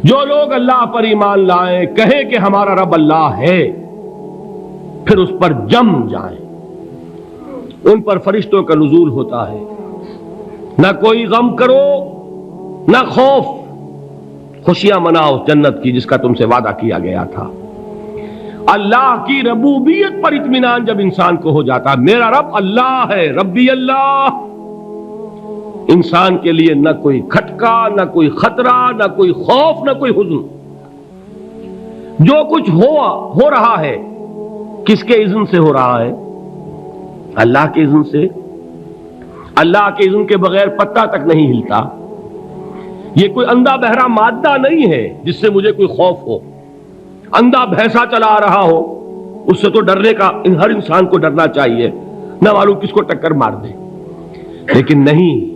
جو لوگ اللہ پر ایمان لائیں، کہیں کہ ہمارا رب اللہ ہے، پھر اس پر جم جائیں، ان پر فرشتوں کا نزول ہوتا ہے۔ نہ کوئی غم کرو نہ خوف، خوشیاں مناؤ جنت کی جس کا تم سے وعدہ کیا گیا تھا۔ اللہ کی ربوبیت پر اطمینان جب انسان کو ہو جاتا، میرا رب اللہ ہے، ربی اللہ، انسان کے لیے نہ کوئی کھٹکا، نہ کوئی خطرہ، نہ کوئی خوف، نہ کوئی حزن۔ جو کچھ ہو رہا ہے کس کے اذن سے ہو رہا ہے؟ اللہ کے اذن سے۔ اللہ کے اذن کے بغیر پتہ تک نہیں ہلتا۔ یہ کوئی اندھا بہرا مادہ نہیں ہے جس سے مجھے کوئی خوف ہو۔ اندھا بھینسا چلا آ رہا ہو، اس سے تو ڈرنے کا ہر انسان کو ڈرنا چاہیے، نہ معلوم کس کو ٹکر مار دے۔ لیکن نہیں،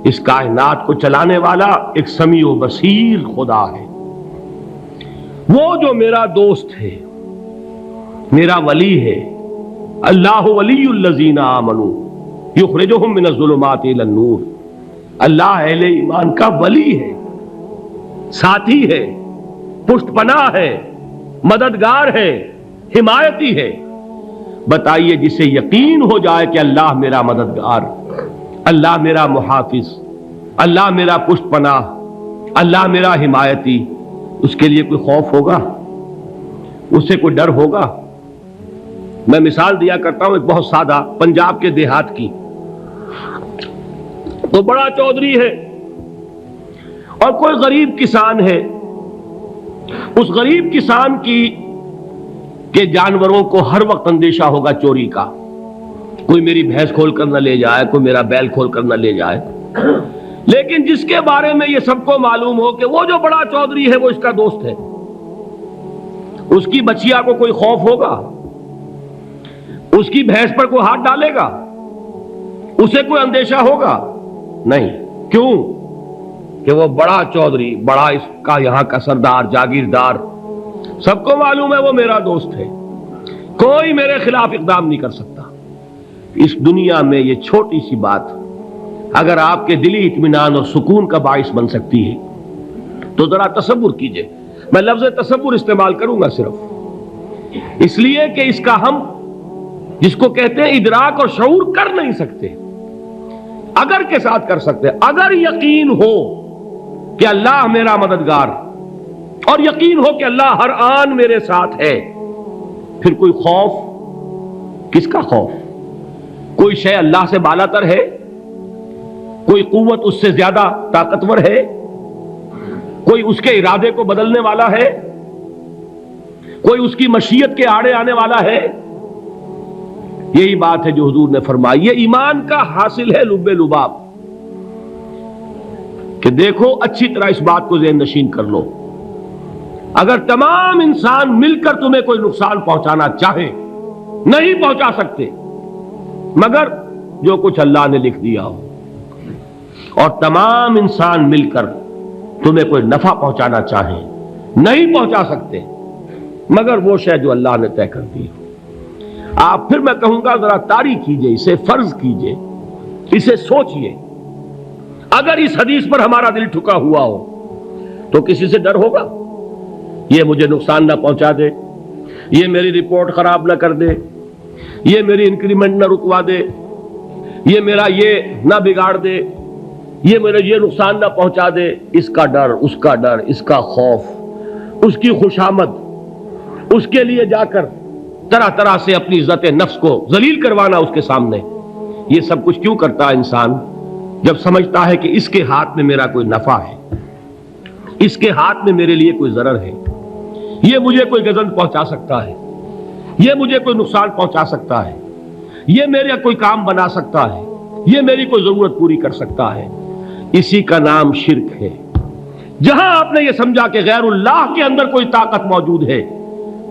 اس کائنات کو چلانے والا ایک سمیع و بصیر خدا ہے، وہ جو میرا دوست ہے، میرا ولی ہے۔ اللہ ولی الذین آمنوا یخرجہم من الظلمات الی النور۔ اللہ اہل ایمان کا ولی ہے، ساتھی ہے، پشت پناہ ہے، مددگار ہے، حمایتی ہے۔ بتائیے جسے یقین ہو جائے کہ اللہ میرا مددگار، اللہ میرا محافظ، اللہ میرا پشت پناہ، اللہ میرا حمایتی، اس کے لیے کوئی خوف ہوگا؟ اس سے کوئی ڈر ہوگا؟ میں مثال دیا کرتا ہوں ایک بہت سادہ، پنجاب کے دیہات کی۔ تو بڑا چودھری ہے اور کوئی غریب کسان ہے۔ اس غریب کسان کے جانوروں کو ہر وقت اندیشہ ہوگا چوری کا، کوئی میری بھینس کھول کر نہ لے جائے، کوئی میرا بیل کھول کر نہ لے جائے۔ لیکن جس کے بارے میں یہ سب کو معلوم ہو کہ وہ جو بڑا چودھری ہے وہ اس کا دوست ہے، اس کی بچیا کو کوئی خوف ہوگا؟ اس کی بھینس پر کوئی ہاتھ ڈالے گا؟ اسے کوئی اندیشہ ہوگا؟ نہیں۔ کیوں؟ کہ وہ بڑا چودھری، بڑا اس کا یہاں کا سردار، جاگیردار، سب کو معلوم ہے وہ میرا دوست ہے، کوئی میرے خلاف اقدام نہیں کر سکتا۔ اس دنیا میں یہ چھوٹی سی بات اگر آپ کے دلی اطمینان اور سکون کا باعث بن سکتی ہے تو ذرا تصور کیجئے۔ میں لفظ تصور استعمال کروں گا صرف اس لیے کہ اس کا ہم جس کو کہتے ہیں ادراک اور شعور کر نہیں سکتے، اگر کے ساتھ کر سکتے۔ اگر یقین ہو کہ اللہ میرا مددگار اور یقین ہو کہ اللہ ہر آن میرے ساتھ ہے، پھر کوئی خوف، کس کا خوف؟ کوئی شے اللہ سے بالاتر ہے؟ کوئی قوت اس سے زیادہ طاقتور ہے؟ کوئی اس کے ارادے کو بدلنے والا ہے؟ کوئی اس کی مشیت کے آڑے آنے والا ہے؟ یہی بات ہے جو حضور نے فرمائی۔ یہ ایمان کا حاصل ہے لب لباب، کہ دیکھو اچھی طرح اس بات کو ذہن نشین کر لو، اگر تمام انسان مل کر تمہیں کوئی نقصان پہنچانا چاہے نہیں پہنچا سکتے، مگر جو کچھ اللہ نے لکھ دیا ہو، اور تمام انسان مل کر تمہیں کوئی نفع پہنچانا چاہیں نہیں پہنچا سکتے، مگر وہ شے جو اللہ نے طے کر دی ہو۔ آپ پھر میں کہوں گا ذرا طاری کیجئے، اسے فرض کیجئے، اسے سوچئے۔ اگر اس حدیث پر ہمارا دل ٹھکا ہوا ہو تو کسی سے ڈر ہوگا؟ یہ مجھے نقصان نہ پہنچا دے، یہ میری رپورٹ خراب نہ کر دے، یہ میری انکریمنٹ نہ رکوا دے، یہ میرا یہ نہ بگاڑ دے، یہ میرا یہ نقصان نہ پہنچا دے۔ اس کا ڈر، اس کا ڈر، اس کا خوف، اس کی خوشامد، اس کے لیے جا کر طرح طرح سے اپنی عزت نفس کو ذلیل کروانا اس کے سامنے، یہ سب کچھ کیوں کرتا ہے انسان؟ جب سمجھتا ہے کہ اس کے ہاتھ میں میرا کوئی نفع ہے، اس کے ہاتھ میں میرے لیے کوئی ضرر ہے، یہ مجھے کوئی گزن پہنچا سکتا ہے، یہ مجھے کوئی نقصان پہنچا سکتا ہے، یہ میرا کوئی کام بنا سکتا ہے، یہ میری کوئی ضرورت پوری کر سکتا ہے، اسی کا نام شرک ہے۔ جہاں آپ نے یہ سمجھا کہ غیر اللہ کے اندر کوئی طاقت موجود ہے،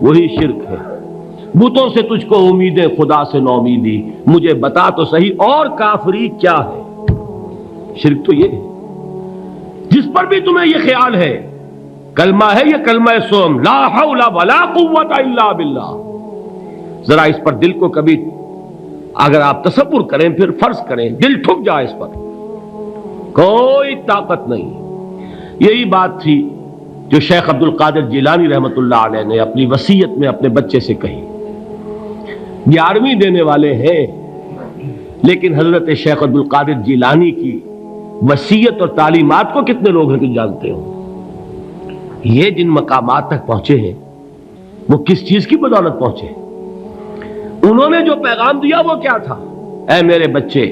وہی شرک ہے۔ بتوں سے تجھ کو امیدیں، خدا سے نومیدی، مجھے بتا تو صحیح اور کافری کیا ہے؟ شرک تو یہ ہے۔ جس پر بھی تمہیں یہ خیال ہے، کلمہ ہے یہ کلمہ سوم، لا حول ولا قوت الا باللہ، ذرا اس پر دل کو کبھی اگر آپ تصور کریں، پھر فرض کریں، دل ٹھک جائے اس پر، کوئی طاقت نہیں۔ یہی بات تھی جو شیخ عبد القادر جیلانی رحمۃ اللہ علیہ نے اپنی وصیت میں اپنے بچے سے کہی. 11ویں دینے والے ہیں، لیکن حضرت شیخ عبد القادر جیلانی کی وصیت اور تعلیمات کو کتنے لوگ ہیں کہ جانتے ہو؟ یہ جن مقامات تک پہنچے ہیں وہ کس چیز کی بدولت پہنچے؟ انہوں نے جو پیغام دیا وہ کیا تھا؟ اے میرے بچے،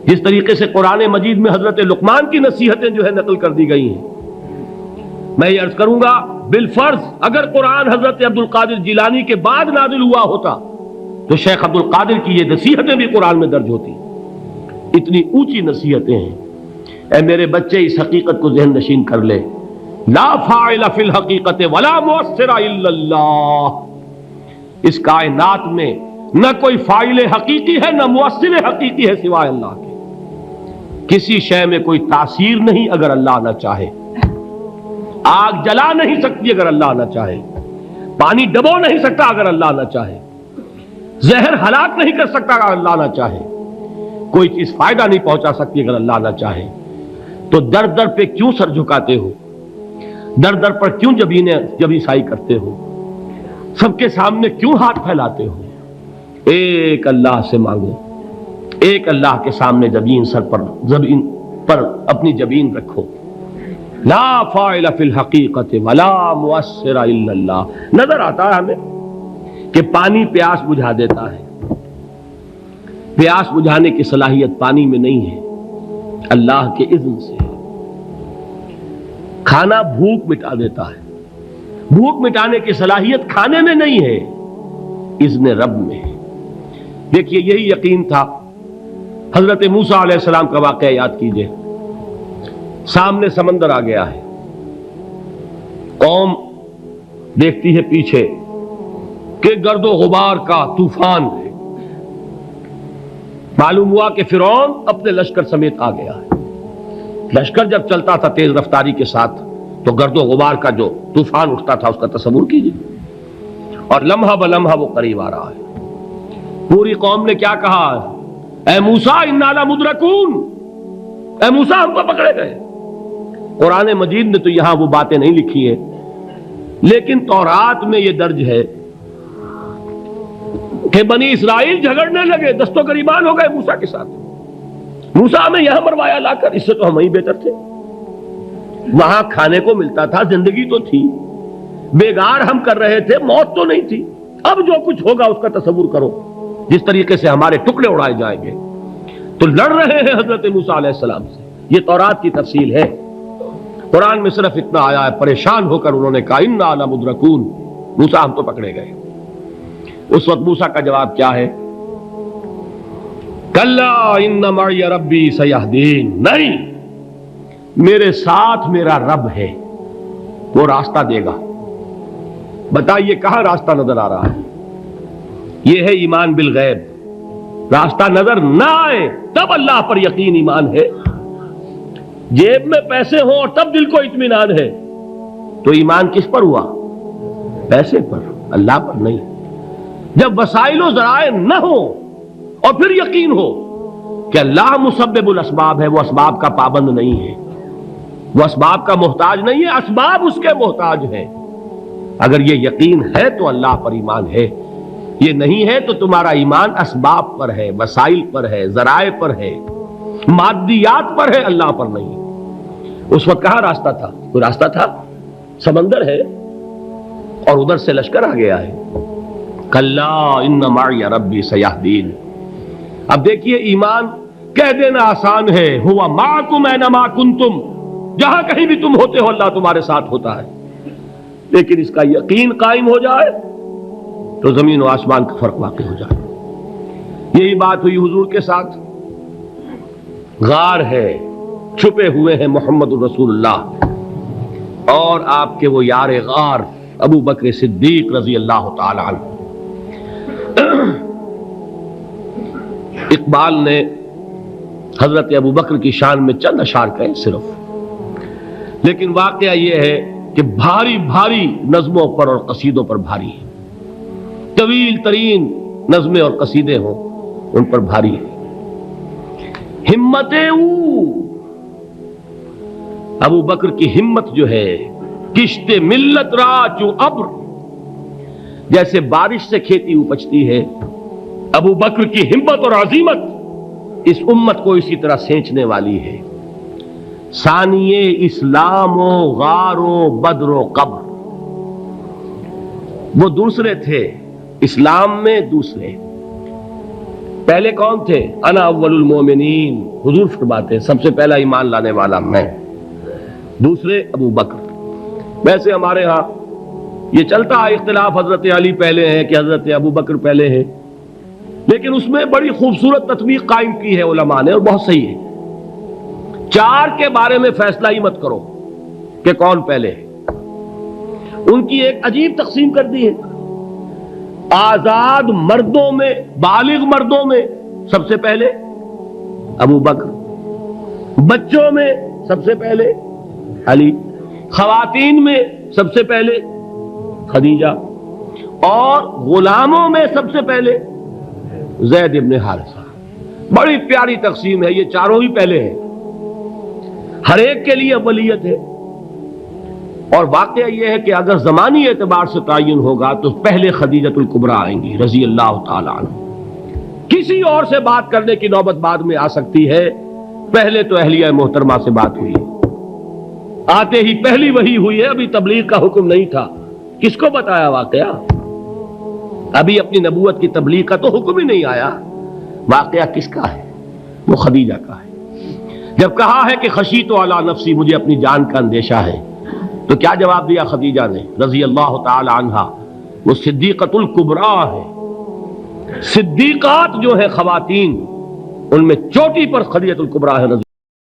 جس طریقے سے قرآن مجید میں حضرت لقمان کی نصیحتیں جو ہے نقل کر دی گئی ہیں، میں یہ عرض کروں گا بالفرض اگر قرآن حضرت عبد القادر جیلانی کے بعد نازل ہوا ہوتا تو شیخ عبد القادر کی یہ نصیحتیں بھی قرآن میں درج ہوتی. اتنی اونچی نصیحتیں ہیں. اے میرے بچے، اس حقیقت کو ذہن نشین کر لے، لا فاعل فی الحقیقت ولا مؤثر الا اللہ. اس کائنات میں نہ کوئی فاعل حقیقی ہے نہ مؤثر حقیقی ہے سوائے اللہ کے. کسی شے میں کوئی تاثیر نہیں اگر اللہ نہ چاہے. آگ جلا نہیں سکتی اگر اللہ نہ چاہے. پانی ڈبو نہیں سکتا اگر اللہ نہ چاہے. زہر ہلاک نہیں کر سکتا اگر اللہ نہ چاہے. کوئی چیز فائدہ نہیں پہنچا سکتی اگر اللہ نہ چاہے. تو در در پہ کیوں سر جھکاتے ہو؟ در در پر کیوں جبیں سائی کرتے ہو؟ سب کے سامنے کیوں ہاتھ پھیلاتے ہو؟ ایک اللہ سے مانگو. ایک اللہ کے سامنے زمین پر اپنی جبین رکھو. لا فاعل فی الحقیقت ولا مؤثر الا اللہ. نظر آتا ہے ہمیں کہ پانی پیاس بجھا دیتا ہے. پیاس بجھانے کی صلاحیت پانی میں نہیں ہے، اللہ کے اذن سے. کھانا بھوک مٹا دیتا ہے. بھوک مٹانے کی صلاحیت کھانے میں نہیں ہے، اذن رب میں ہے. دیکھیے یہی یقین تھا. حضرت موسیٰ علیہ السلام کا واقعہ یاد کیجئے. سامنے سمندر آ گیا ہے، قوم دیکھتی ہے پیچھے کہ گرد و غبار کا طوفان ہے. معلوم ہوا کہ فرعون اپنے لشکر سمیت آ گیا ہے. لشکر جب چلتا تھا تیز رفتاری کے ساتھ تو گرد و غبار کا جو طوفان اٹھتا تھا اس کا تصور کیجیے. اور لمحہ بلمحہ وہ قریب آ رہا ہے. پوری قوم نے کیا کہا؟ اے موسیٰ انا لمدرکون، اے موسیٰ ہم کو پکڑے گئے. قرآن مجید نے تو یہاں وہ باتیں نہیں لکھی ہیں، لیکن تورات میں یہ درج ہے کہ بنی اسرائیل جھگڑنے لگے، دست و گریبان ہو گئے موسیٰ کے ساتھ. موسیٰ ہمیں یہاں مروایا لا کر، اس سے تو ہم ہی بہتر تھے. وہاں کھانے کو ملتا تھا، زندگی تو تھی، بیگار ہم کر رہے تھے، موت تو نہیں تھی. اب جو کچھ ہوگا اس کا تصور کرو، جس طریقے سے ہمارے ٹکڑے اڑائے جائیں گے. تو لڑ رہے ہیں حضرت موسیٰ علیہ السلام سے. یہ تورات کی تفصیل ہے. قرآن میں صرف اتنا آیا ہے، پریشان ہو کر انہوں نے کہا انا لمدرکون، موسیٰ ہم تو پکڑے گئے. اس وقت موسیٰ کا جواب کیا ہے؟ کلا ان معی ربی سیہدین. نہیں، میرے ساتھ میرا رب ہے، وہ راستہ دے گا. بتائیے کہاں راستہ نظر آ رہا ہے؟ یہ ہے ایمان بالغیب. راستہ نظر نہ آئے تب اللہ پر یقین ایمان ہے. جیب میں پیسے ہوں اور تب دل کو اطمینان ہے تو ایمان کس پر ہوا؟ پیسے پر، اللہ پر نہیں. جب وسائل و ذرائع نہ ہو اور پھر یقین ہو کہ اللہ مسبب الاسباب ہے، وہ اسباب کا پابند نہیں ہے، وہ اسباب کا محتاج نہیں ہے، اسباب اس کے محتاج ہیں. اگر یہ یقین ہے تو اللہ پر ایمان ہے. یہ نہیں ہے تو تمہارا ایمان اسباب پر ہے، وسائل پر ہے، ذرائع پر ہے، مادیات پر ہے، اللہ پر نہیں. اس وقت کہاں راستہ تھا؟ کوئی راستہ تھا؟ سمندر ہے اور ادھر سے لشکر آ گیا ہے. کلا ان معی ربی سیہدین. اب دیکھیے ایمان کہہ دینا آسان ہے، ہوا معکم اینما کنتم، جہاں کہیں بھی تم ہوتے ہو اللہ تمہارے ساتھ ہوتا ہے. لیکن اس کا یقین قائم ہو جائے تو زمین و آسمان کا فرق واقع ہو جائے. یہی بات ہوئی حضور کے ساتھ. غار ہے، چھپے ہوئے ہیں محمد الرسول اللہ اور آپ کے وہ یار غار ابو بکر صدیق رضی اللہ تعالی عنہ. اقبال نے حضرت ابو بکر کی شان میں چند اشعار کہے صرف، لیکن واقعہ یہ ہے کہ بھاری بھاری نظموں پر اور قصیدوں پر بھاری ہے. طویل ترین نظمیں اور قصیدے ہوں ان پر بھاری ہے. ہمتیں ابو بکر کی ہمت جو ہے کشت ملت را چو ابر، جیسے بارش سے کھیتی اپجتی ہے، ابو بکر کی ہمت اور عزیمت اس امت کو اسی طرح سینچنے والی ہے۔ ثانیے اسلام و غار و بدر و قبر، وہ دوسرے تھے اسلام میں، دوسرے پہلے کون تھے؟ انا اول المومنین، حضور فرماتے ہیں سب سے پہلا ایمان لانے والا میں، دوسرے ابو بکر۔ ویسے ہمارے ہاں یہ چلتا ہے اختلاف، حضرت علی پہلے ہیں کہ حضرت ابو بکر پہلے ہیں، لیکن اس میں بڑی خوبصورت تطبیق قائم کی ہے علماء نے، اور بہت صحیح ہے۔ چار کے بارے میں فیصلہ ہی مت کرو کہ کون پہلے ہے، ان کی ایک عجیب تقسیم کر دی ہے۔ آزاد مردوں میں، بالغ مردوں میں سب سے پہلے ابو بکر، بچوں میں سب سے پہلے علی، خواتین میں سب سے پہلے خدیجہ، اور غلاموں میں سب سے پہلے زید ابن حارثہ۔ بڑی پیاری تقسیم ہے، یہ چاروں ہی پہلے ہیں، ہر ایک کے لیے اولیت ہے۔ اور واقعہ یہ ہے کہ اگر زمانی اعتبار سے تعین ہوگا تو پہلے خدیجۃ الکبریٰ آئیں گی رضی اللہ تعالی عنہ، کسی اور سے بات کرنے کی نوبت بعد میں آ سکتی ہے، پہلے تو اہلیہ محترمہ سے بات ہوئی ہے، آتے ہی پہلی وحی ہوئی ہے، ابھی تبلیغ کا حکم نہیں تھا، کس کو بتایا واقعہ؟ ابھی اپنی نبوت کی تبلیغ کا تو حکم ہی نہیں آیا، واقعہ کس کا ہے؟ وہ خدیجہ کا ہے۔ جب کہا ہے کہ خشیت علی نفسی، مجھے اپنی جان کا اندیشہ ہے، تو کیا جواب دیا خدیجہ نے رضی اللہ تعالی عنہا؟ وہ صدیقۃ الکبریٰ ہے، صدیقات جو ہے خواتین، ان میں چوٹی پر خدیجۃ الکبریٰ ہے رضی